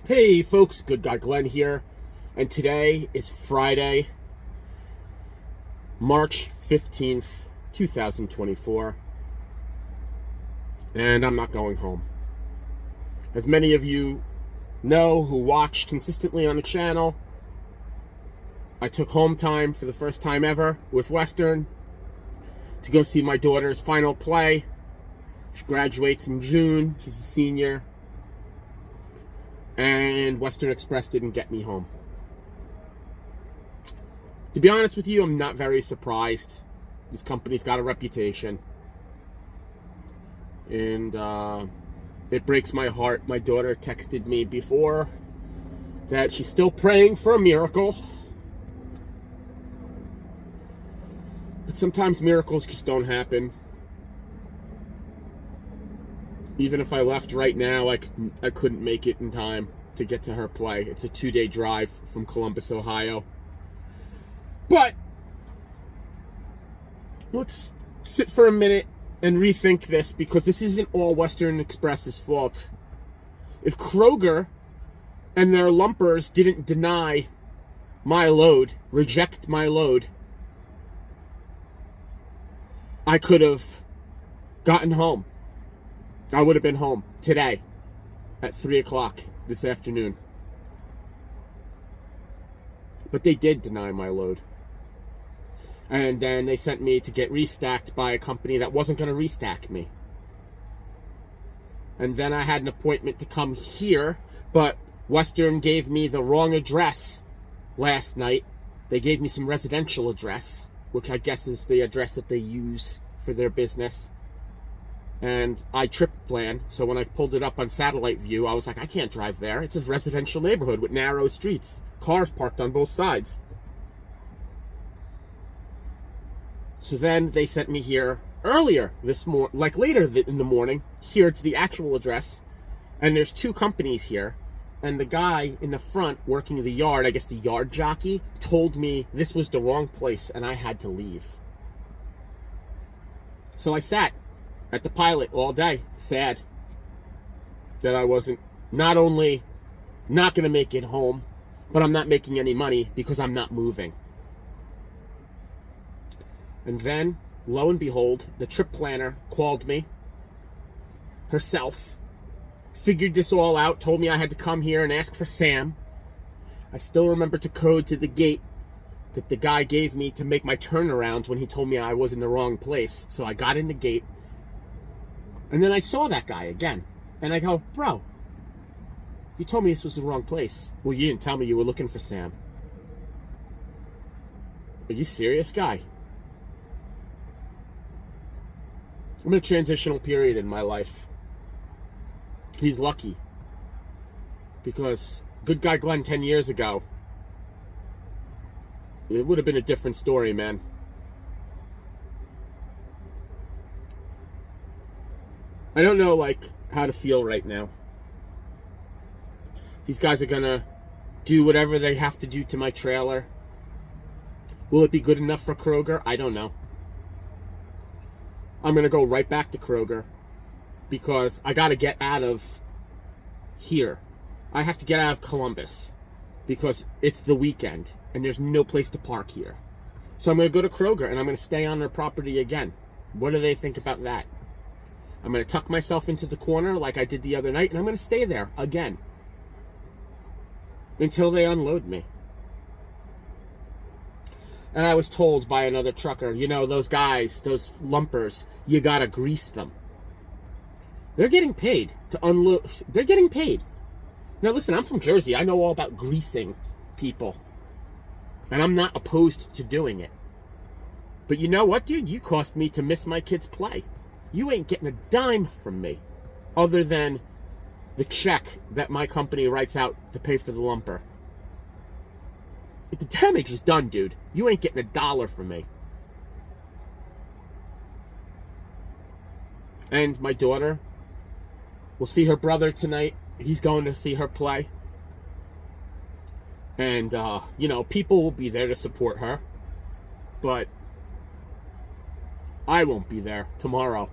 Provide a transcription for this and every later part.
Hey folks, Good Guy Glenn here, and today is Friday, March 15th, 2024, and I'm not going home. As many of you know who watch consistently on the channel, I took home time for the first time ever with Western to go see my daughter's final play. She graduates in June, she's a senior. And Western Express didn't get me home. To be honest with you, I'm not very surprised. This company's got a reputation. And it breaks my heart. My daughter texted me before that she's still praying for a miracle. But sometimes miracles just don't happen. Even if I left right now, I couldn't make it in time to get to her play. It's a 2-day drive from Columbus, Ohio. But let's sit for a minute and rethink this, because this isn't all Western Express's fault. If Kroger and their lumpers didn't deny my load, reject my load, I could have gotten home. I would have been home today at 3 o'clock this afternoon. But they did deny my load. And then they sent me to get restacked by a company that wasn't going to restack me. And then I had an appointment to come here, but Western gave me the wrong address last night. They gave me some residential address, which I guess is the address that they use for their business. And I trip plan, so when I pulled it up on satellite view, I was like, I can't drive there. It's a residential neighborhood with narrow streets, cars parked on both sides. So then they sent me here earlier this morning, like later in the morning, here to the actual address. And there's 2 companies here. And the guy in the front working the yard, I guess the yard jockey, told me this was the wrong place and I had to leave. So I sat at the Pilot all day, sad that I wasn't not only not going to make it home, but I'm not making any money because I'm not moving. And then, lo and behold, the trip planner called me herself, figured this all out, told me I had to come here and ask for Sam. I still remember to code to the gate that the guy gave me to make my turnaround when he told me I was in the wrong place. So I got in the gate. And then I saw that guy again. And I go, bro, you told me this was the wrong place. Well, you didn't tell me you were looking for Sam. Are you serious, guy? I'm in a transitional period in my life. He's lucky. Because Good Guy Glenn 10 years ago, it would have been a different story, man. I don't know, how to feel right now. These guys are gonna do whatever they have to do to my trailer. Will it be good enough for Kroger? I don't know. I'm gonna go right back to Kroger because I gotta get out of here. I have to get out of Columbus because it's the weekend and there's no place to park here. So I'm gonna go to Kroger and I'm gonna stay on their property again. What do they think about that? I'm going to tuck myself into the corner like I did the other night, and I'm going to stay there again until they unload me. And I was told by another trucker, you know, those guys, those lumpers, you got to grease them. They're getting paid to unload. They're getting paid. Now, listen, I'm from Jersey. I know all about greasing people. And I'm not opposed to doing it. But you know what, dude? You cost me to miss my kid's play. You ain't getting a dime from me other than the check that my company writes out to pay for the lumper. If the damage is done, dude, you ain't getting a dollar from me. And my daughter will see her brother tonight. He's going to see her play. And, you know, people will be there to support her. But I won't be there tomorrow.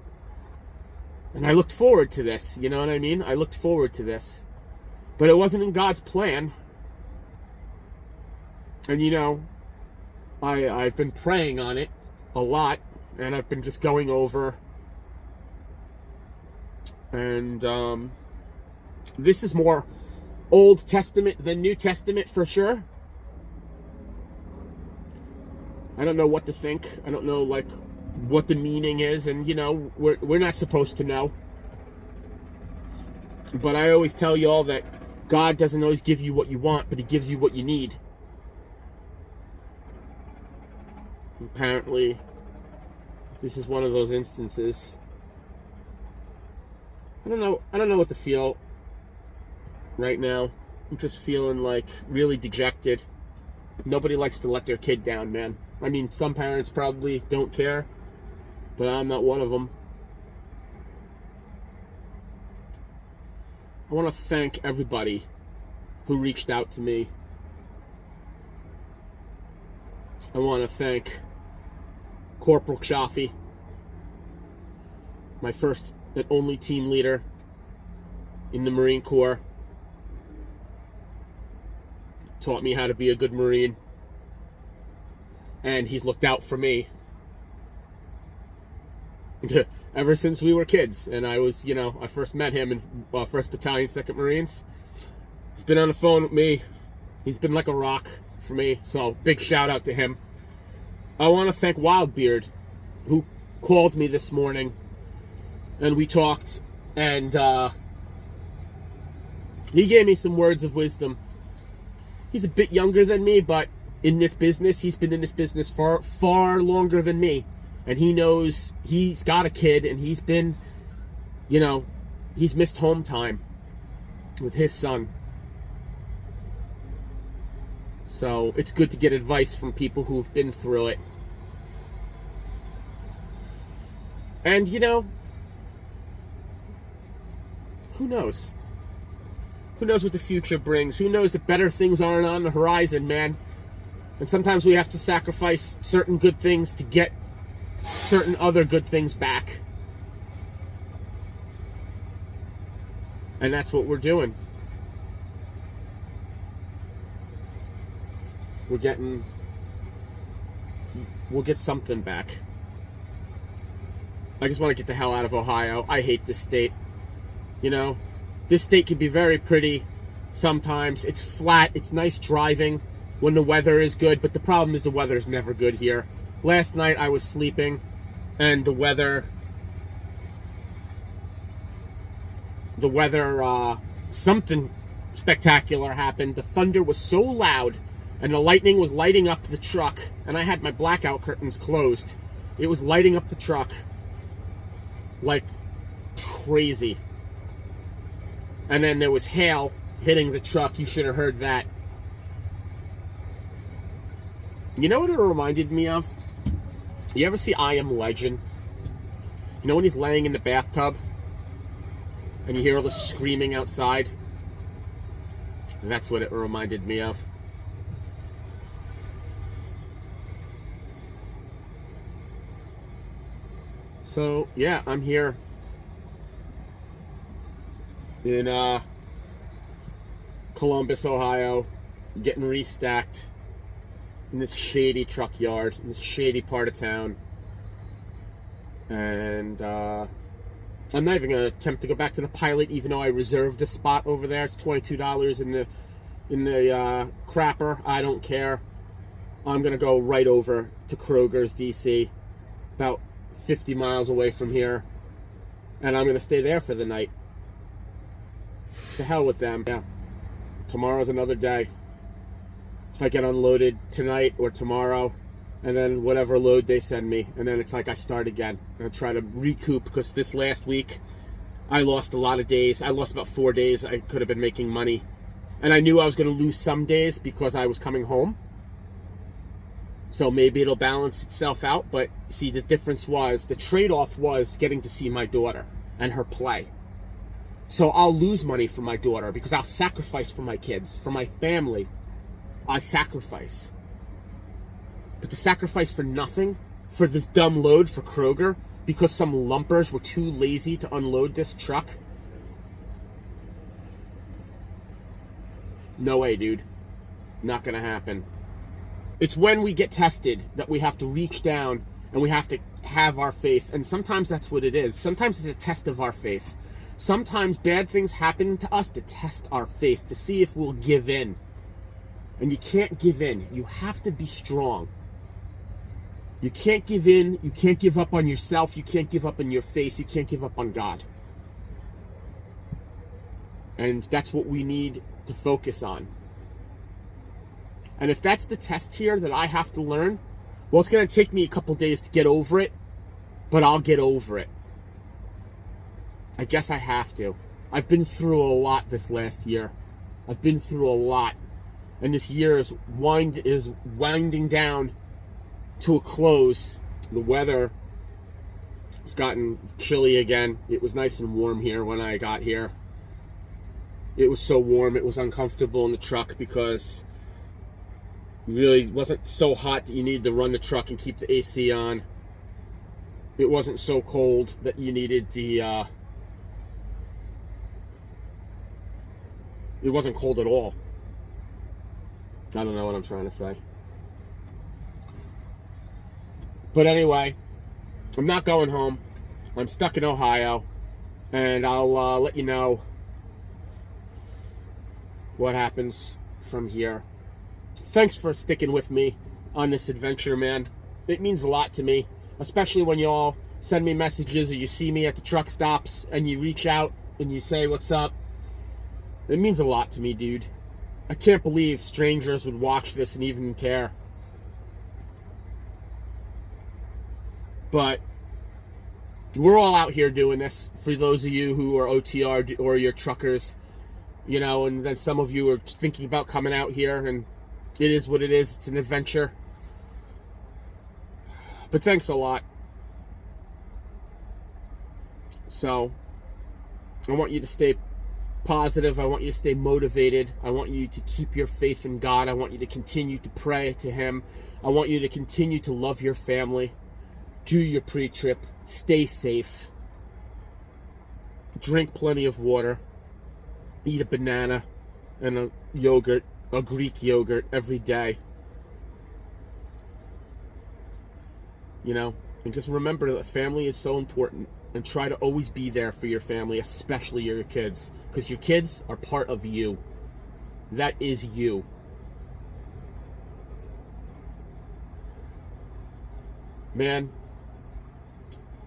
And I looked forward to this, you know what I mean? I looked forward to this. But it wasn't in God's plan. And you know, I've been praying on it a lot, and I've been just going over. And this is more Old Testament than New Testament for sure. I don't know what to think. I don't know, like, what the meaning is, and you know, we're not supposed to know. But I always tell you all that God doesn't always give you what you want, but He gives you what you need. Apparently, this is one of those instances. I don't know what to feel right now. I'm just feeling like really dejected. Nobody likes to let their kid down, man. I mean, some parents probably don't care, but I'm not one of them. I want to thank everybody who reached out to me. I want to thank Corporal Chaffee, my first and only team leader in the Marine Corps. Taught me how to be a good Marine. And he's looked out for me ever since we were kids. And I was, you know, I first met him in 1st Battalion, 2nd Marines. He's been on the phone with me. He's been like a rock for me. So big shout out to him. I want to thank Wildbeard, who called me this morning. And we talked. And he gave me some words of wisdom. He's a bit younger than me, but in this business, he's been in this business far longer than me. And he knows he's got a kid, and he's been, you know, he's missed home time with his son. So it's good to get advice from people who've been through it. And, you know, who knows? Who knows what the future brings? Who knows that better things aren't on the horizon, man? And sometimes we have to sacrifice certain good things to get certain other good things back. And that's what we're doing. We'll get something back. I just want to get the hell out of Ohio. I hate this state. You know, this state can be very pretty sometimes. It's flat. It's nice driving when the weather is good, but the problem is the weather is never good here. Last night I was sleeping, and the weather, something spectacular happened. The thunder was so loud, and the lightning was lighting up the truck, and I had my blackout curtains closed. It was lighting up the truck like crazy. And then there was hail hitting the truck. You should have heard that. You know what it reminded me of? You ever see I Am Legend? You know when he's laying in the bathtub and you hear all the screaming outside? And that's what it reminded me of. So, yeah, I'm here in Columbus, Ohio, getting restacked in this shady truck yard, in this shady part of town. And I'm not even going to attempt to go back to the Pilot, even though I reserved a spot over there. It's $22 in the crapper. I don't care. I'm going to go right over to Kroger's, DC, about 50 miles away from here. And I'm going to stay there for the night. To hell with them. Yeah. Tomorrow's another day. If I get unloaded tonight or tomorrow, and then whatever load they send me, and then it's like I start again. I try to recoup, because this last week I lost a lot of days. I lost about 4 days. I could have been making money. And I knew I was going to lose some days because I was coming home. So maybe it'll balance itself out. But see, the difference was, the trade-off was getting to see my daughter and her play. So I'll lose money for my daughter because I'll sacrifice for my kids, for my family. I sacrifice. But to sacrifice for nothing, for this dumb load for Kroger, because some lumpers were too lazy to unload this truck, No way, dude. Not gonna happen. It's when we get tested that we have to reach down and we have to have our faith. And sometimes that's what it is. Sometimes it's a test of our faith. Sometimes bad things happen to us to test our faith, to see if we'll give in. And you can't give in. You have to be strong. You can't give in. You can't give up on yourself. You can't give up on your faith. You can't give up on God. And that's what we need to focus on. And if that's the test here that I have to learn, well, it's going to take me a couple days to get over it, but I'll get over it. I guess I have to. I've been through a lot this last year. I've been through a lot. And this year is winding down to a close. The weather has gotten chilly again. It was nice and warm here when I got here. It was so warm, it was uncomfortable in the truck because it really wasn't so hot that you needed to run the truck and keep the AC on. It wasn't so cold that you needed the... It wasn't cold at all. I don't know what I'm trying to say. But anyway, I'm not going home. I'm stuck in Ohio. And I'll let you know what happens from here. Thanks for sticking with me on this adventure, man. It means a lot to me, especially when you all send me messages or you see me at the truck stops and you reach out and you say, what's up? It means a lot to me, dude. I can't believe strangers would watch this and even care. But we're all out here doing this. For those of you who are OTR or you're truckers, you know, and then some of you are thinking about coming out here, and it is what it is. It's an adventure. But thanks a lot. So, I want you to stay positive. I want you to stay motivated. I want you to keep your faith in God. I want you to continue to pray to Him. I want you to continue to love your family. Do your pre-trip. Stay safe. Drink plenty of water. Eat a banana and a yogurt, a Greek yogurt every day. You know, and just remember that family is so important. And try to always be there for your family, especially your kids. Because your kids are part of you. That is you. Man,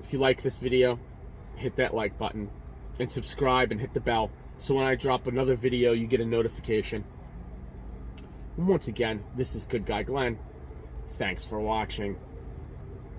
if you like this video, hit that like button. And subscribe and hit the bell. So when I drop another video, you get a notification. And once again, this is Good Guy Glenn. Thanks for watching.